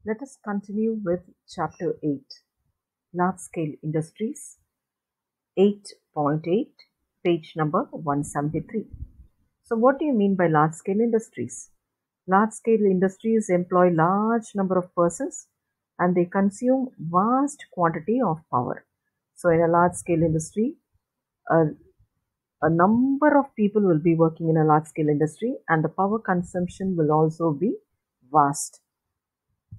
Let us continue with Chapter 8, Large Scale Industries, 8.8, page number 173. So what do you mean by large scale industries? Large scale industries employ large number of persons and they consume vast quantity of power. So in a large scale industry, a number of people will be working in a large scale industry and the power consumption will also be vast.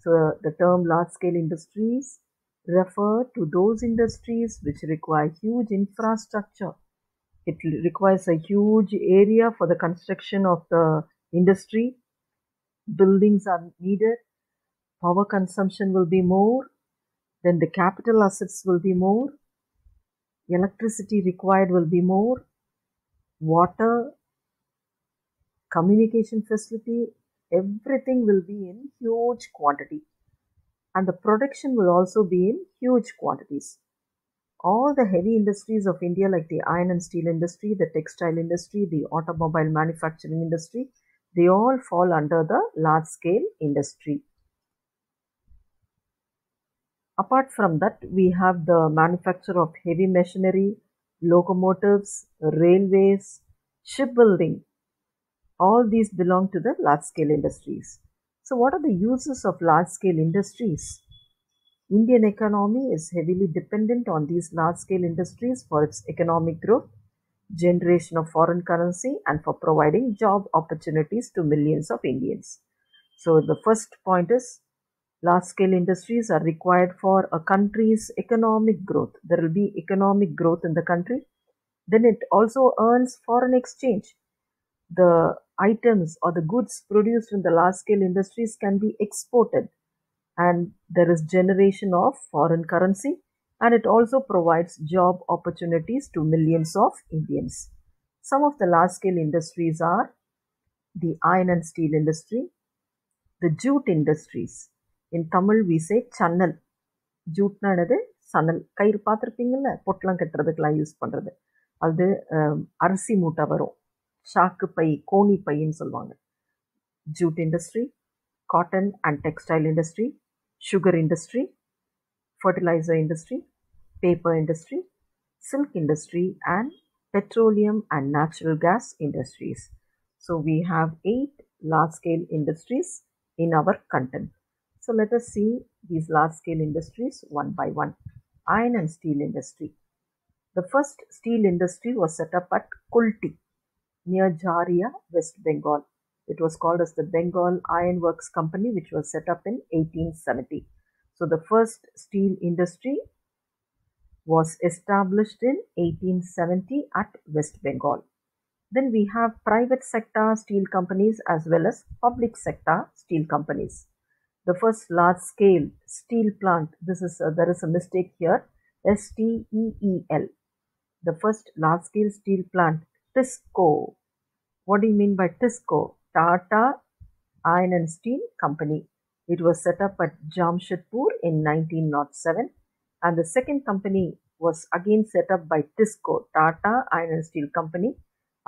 So the term large scale industries refer to those industries which require huge infrastructure. It requires a huge area for the construction of the industry. Buildings are needed. Power consumption will be more. Then the capital assets will be more. Electricity required will be more. Water, communication facility, everything will be in huge quantity. And the production will also be in huge quantities. All the heavy industries of India like the iron and steel industry, the textile industry, the automobile manufacturing industry, they all fall under the large scale industry. Apart from that, we have the manufacture of heavy machinery, locomotives, railways, shipbuilding. All these belong to the large scale industries. So what are the uses of large scale industries? Indian economy is heavily dependent on these large scale industries for its economic growth, generation of foreign currency, and for providing job opportunities to millions of Indians. So the first point is large scale industries are required for a country's economic growth. There will be economic growth in the country. Then it also earns foreign exchange. The items or the goods produced in the large scale industries can be exported and there is generation of foreign currency and it also provides job opportunities to millions of Indians. Some of the large scale industries are the iron and steel industry, the jute industries. In Tamil we say channel. Jute nanadu சணல் கயிறு பார்த்துருப்பீங்கல்ல பொட்டெலாம் கட்டுறதுக்கெலாம் use பண்ணுறது அது அரிசி மூட்டை வரும் சாக்கு by கோணி பைன்னு சொல்லுவாங்க. Jute industry, cotton and textile industry, sugar industry, fertilizer industry, paper industry, silk industry and petroleum and natural gas industries. So we have 8 large scale industries in our content. So let us see these large scale industries one by one. Iron and steel industry. The first steel industry was set up at Kulti near Jharia, West Bengal. It was called as the Bengal Iron Works Company, which was set up in 1870. So the first steel industry was established in 1870 at West Bengal. Then we have private sector steel companies as well as public sector steel companies. The first large scale steel plant, there is a mistake here, STEEL. The first large scale steel plant, TISCO. What do you mean by TISCO? Tata Iron and Steel Company. It was set up at Jamshedpur in 1907 and the second company was again set up by TISCO, Tata Iron and Steel Company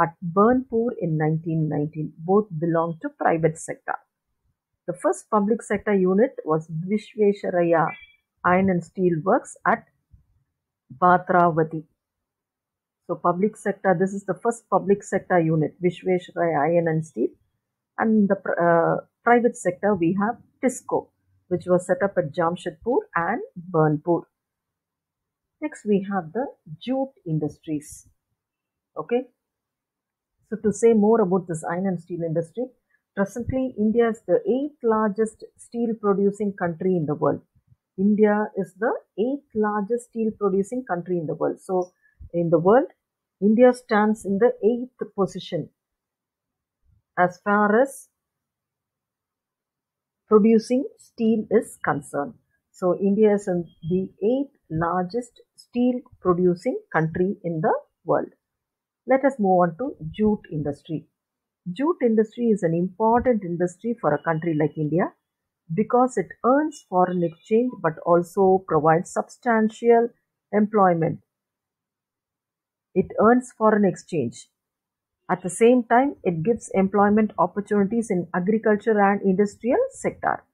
at Burnpur in 1919. Both belong to private sector. The first public sector unit was Vishvesharaya Iron and Steel Works at Bhatravati. So public sector, this is the first public sector unit, Vishvesharaya Iron and Steel. And the private sector, we have TISCO, which was set up at Jamshedpur and Burnpur. Next, we have the jute industries. Okay. So to say more about this iron and steel industry, presently India is the 8th largest steel producing country in the world. India is the 8th largest steel producing country in the world. So in the world, India stands in the 8th position as far as producing steel is concerned. So India is the 8th largest steel producing country in the world. Let us move on to jute industry. Jute industry is an important industry for a country like India because it earns foreign exchange but also provides substantial employment. It earns foreign exchange. At the same time, it gives employment opportunities in agriculture and industrial sector.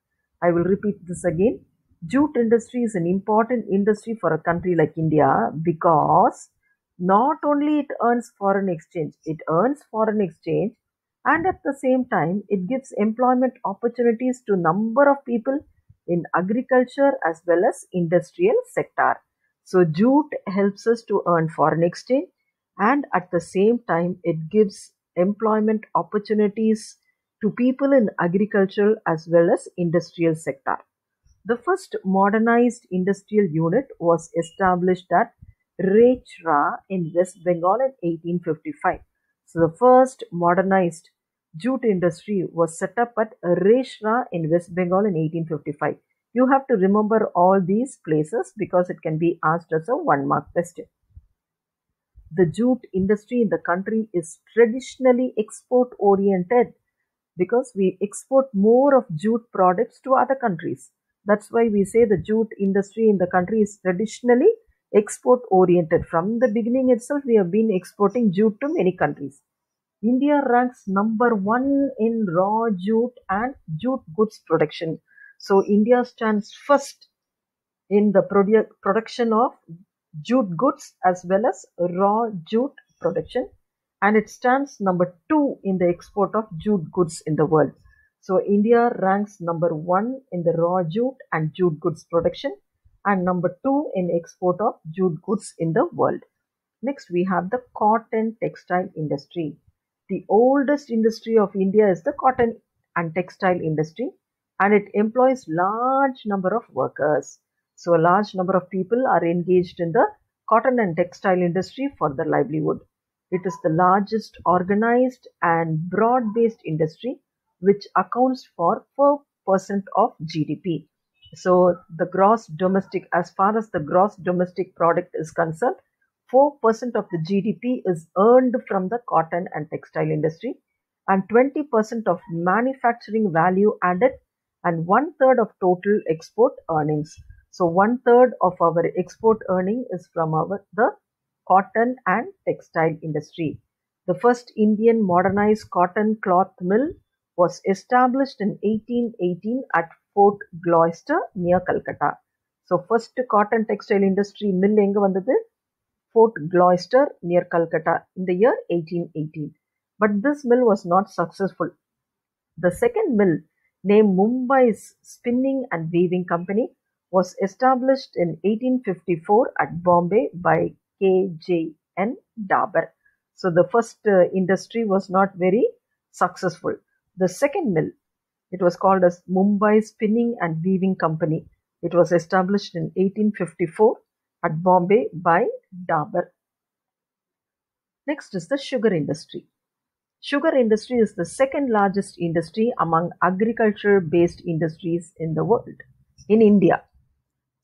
I will repeat this again. Jute industry is an important industry for a country like India because not only it earns foreign exchange, and at the same time it gives employment opportunities to number of people in agriculture as well as industrial sector. So jute helps us to earn foreign exchange, and at the same time it gives employment opportunities to people in agricultural as well as industrial sector. The first modernized industrial unit was established at Rechra in West Bengal in 1855. So the first modernized jute industry was set up at Rechra in West Bengal in 1855. You have to remember all these places because it can be asked as a one-mark question. The jute industry in the country is traditionally export oriented because we export more of jute products to other countries. That's why we say the jute industry in the country is traditionally export oriented. From the beginning itself, we have been exporting jute to many countries. India ranks number one in raw jute and jute goods production. So India stands first in the production of jute goods as well as raw jute production, and it stands number 2 in the export of jute goods in the world. So India ranks number 1 in the raw jute and jute goods production and number 2 in export of jute goods in the world. Next we have the cotton textile industry. The oldest industry of India is the cotton and textile industry, and it employs large number of workers. So a large number of people are engaged in the cotton and textile industry for their livelihood. It is the largest organized and broad-based industry which accounts for 4% of GDP. So the gross domestic, as far as the gross domestic product is concerned, 4% of the GDP is earned from the cotton and textile industry, and 20% of manufacturing value added, and 1/3 of total export earnings. So 1/3 of our export earning is from the cotton and textile industry. The first Indian modernized cotton cloth mill was established in 1818 at Fort Gloucester near Calcutta. So first cotton textile industry mill எங்க வந்தது? Fort Gloucester near Calcutta in the year 1818. But this mill was not successful. The second mill, named Mumbai's Spinning and Weaving Company, was established in 1854 at Bombay by K.J.N. Dabar. So the first industry was not very successful. The second mill, it was called as Mumbai Spinning and Weaving Company. It was established in 1854 at Bombay by Dabar. Next is the sugar industry. Sugar industry is the second largest industry among agriculture-based industries in the world, in India.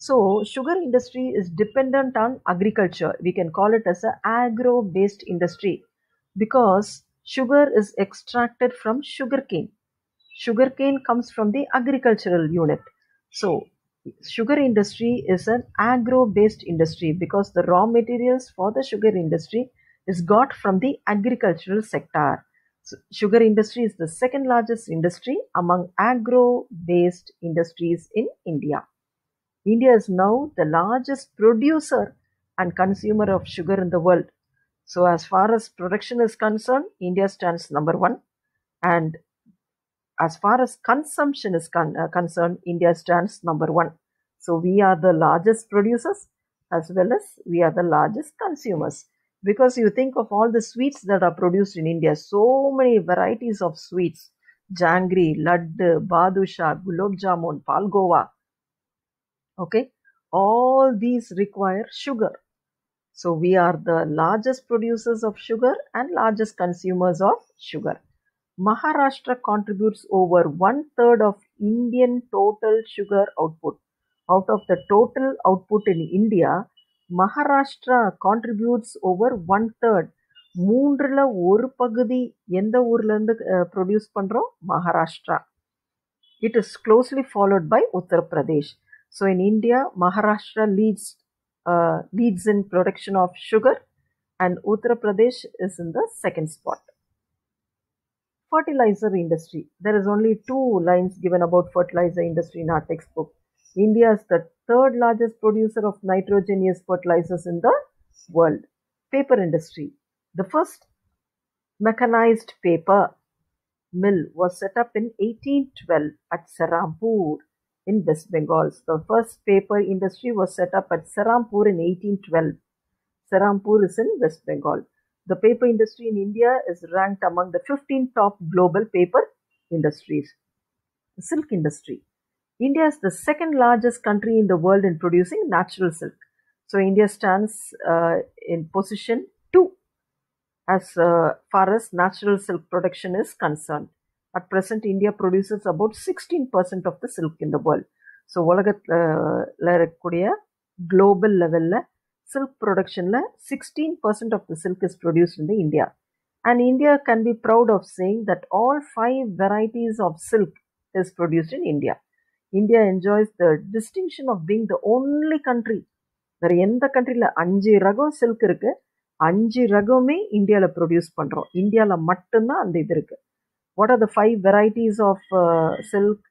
So sugar industry is dependent on agriculture. We can call it as an agro-based industry because sugar is extracted from sugarcane. Sugarcane comes from the agricultural unit. So sugar industry is an agro-based industry because the raw materials for the sugar industry is got from the agricultural sector. So sugar industry is the second largest industry among agro-based industries in India. India is now the largest producer and consumer of sugar in the world. So as far as production is concerned, India stands number 1, and as far as consumption is concerned, India stands number 1. So we are the largest producers as well as we are the largest consumers. Because you think of all the sweets that are produced in India, so many varieties of sweets, jangri, laddu, badusha, gulab jamun, palgova. Okay, all these require sugar. So we are the largest producers of sugar and largest consumers of sugar. Maharashtra contributes over 1/3 of Indian total sugar output. Out of the total output in India, Maharashtra contributes over 1/3. மூன்றுல ஒரு பகுதி எந்த ஊர்ல இருந்து produce பண்றோம்? Maharashtra. It is closely followed by Uttar Pradesh. So in India, Maharashtra leads in production of sugar, and Uttar Pradesh is in the second spot. Fertilizer industry. There is only 2 lines given about fertilizer industry in our textbook. India is the third largest producer of nitrogenous fertilizers in the world. Paper industry. The first mechanized paper mill was set up in 1812 at Serampur in West Bengal. The first paper industry was set up at Serampur in 1812. Serampur is in West Bengal. The paper industry in India is ranked among the 15 top global paper industries. The silk industry. India is the second largest country in the world in producing natural silk. So India stands in position 2 as far as natural silk production is concerned. At present, India produces about 16% of the silk in the world. So, global level silk production 16% of the silk is produced in India. And India can be proud of saying that all 5 varieties of silk is produced in India. India enjoys the distinction of being the only country. வேற எந்த கண்ட்ரியில் 5 ரகம் silk இருக்கு, 5 ரகமே இந்தியாவில் produce பண்ணுறோம். இந்தியாவில் மட்டும்தான் அந்த இது இருக்கு. What are the 5 varieties of silk?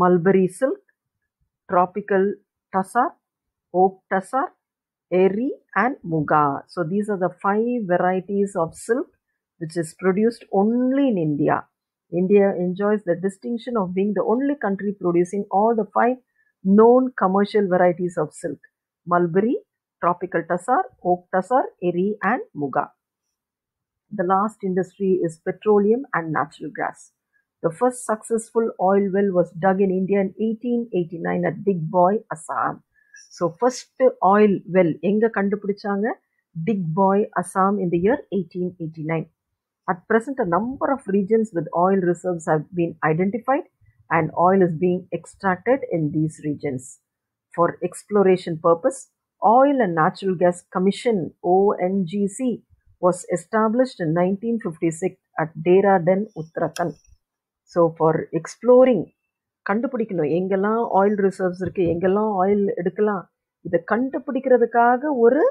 Mulberry silk, tropical tussar, oak tussar, eri and muga. So these are the 5 varieties of silk which is produced only in India. India enjoys the distinction of being the only country producing all the 5 known commercial varieties of silk: mulberry, tropical tussar, oak tussar, eri and muga. The last industry is petroleum and natural gas. The first successful oil well was dug in India in 1889 at Digboy, Assam. So first oil well enga kandupidichanga? Digboy, Assam in the year 1889. At present, a number of regions with oil reserves have been identified and oil is being extracted in these regions. For exploration purpose, Oil and Natural Gas Commission (ONGC) was established in 1956 at Dehradun, Uttarakhand. So for exploring, கண்டுபிடிக்கணும் எங்கெல்லாம் oil reserves இருக்கு, எங்கெல்லாம் oil எடுக்கலாம், இதை கண்டுபிடிக்கிறதுக்காக ஒரு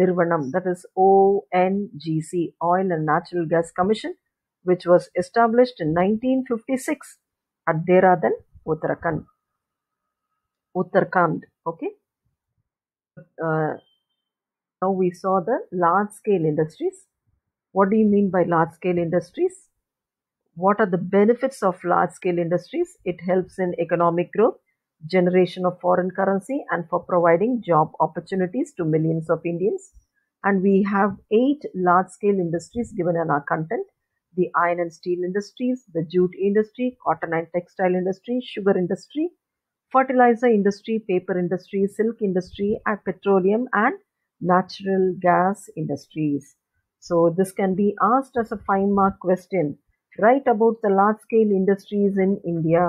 நிறுவனம், that is ONGC, Oil and Natural Gas Commission, which was established in 1956 at Dehradun, Uttarakhand. Okay. Now we saw the large scale industries. What do you mean by large scale industries? What are the benefits of large scale industries? It helps in economic growth, generation of foreign currency, and for providing job opportunities to millions of Indians. And we have 8 large scale industries given in our content: the iron and steel industries, the jute industry, cotton and textile industry, sugar industry, fertilizer industry, paper industry, silk industry, and petroleum and natural gas industries. So this can be asked as a 5-mark question. Write about the large scale industries in India.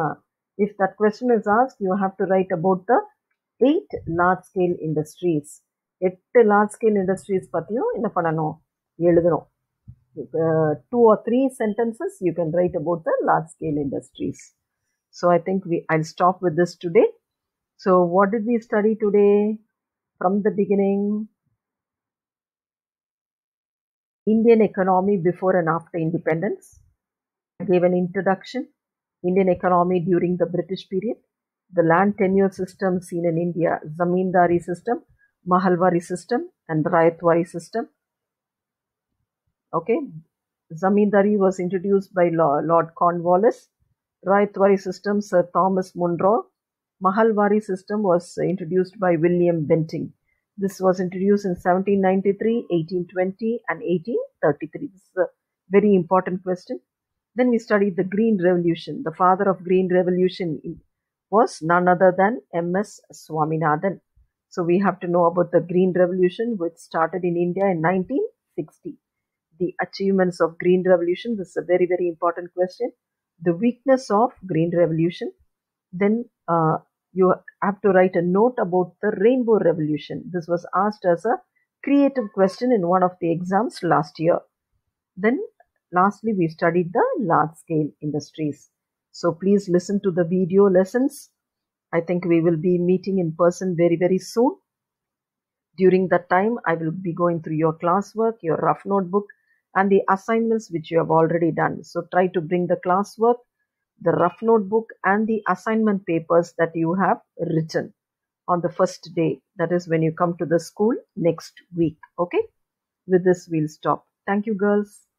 If that question is asked, you have to write about the 8 large scale industries. 8 large scale industries பத்தியும் என்ன பண்ணணும், எழுதணும். 2 or 3 sentences you can write about the large scale industries. So I think I'll stop with this today. So what did we study today? From the beginning, Indian economy before and after independence. I gave an introduction. Indian economy during the British period. The land tenure system seen in India: Zamindari system, Mahalwari system and Rayatwari system. Okay. Zamindari was introduced by Lord Cornwallis. Rayatwari system, Sir Thomas Munro. Mahalwari system was introduced by William Bentinck. This was introduced in 1793, 1820 and 1833. This is a very important question. Then we studied the Green Revolution. The father of Green Revolution was none other than M.S. Swaminathan. So we have to know about the Green Revolution, which started in India in 1960. The achievements of Green Revolution. This is a very, very important question. The weakness of Green Revolution. Then you have to write a note about the Rainbow Revolution. This was asked as a creative question in one of the exams last year. Then lastly, we studied the large scale industries. So please listen to the video lessons. I think we will be meeting in person very, very soon. During that time, I will be going through your classwork, your rough notebook, and the assignments which you have already done. So try to bring the classwork, the rough notebook, and the assignment papers that you have written on the first day. That is when you come to the school next week. Okay. With this, we'll stop. Thank you, girls.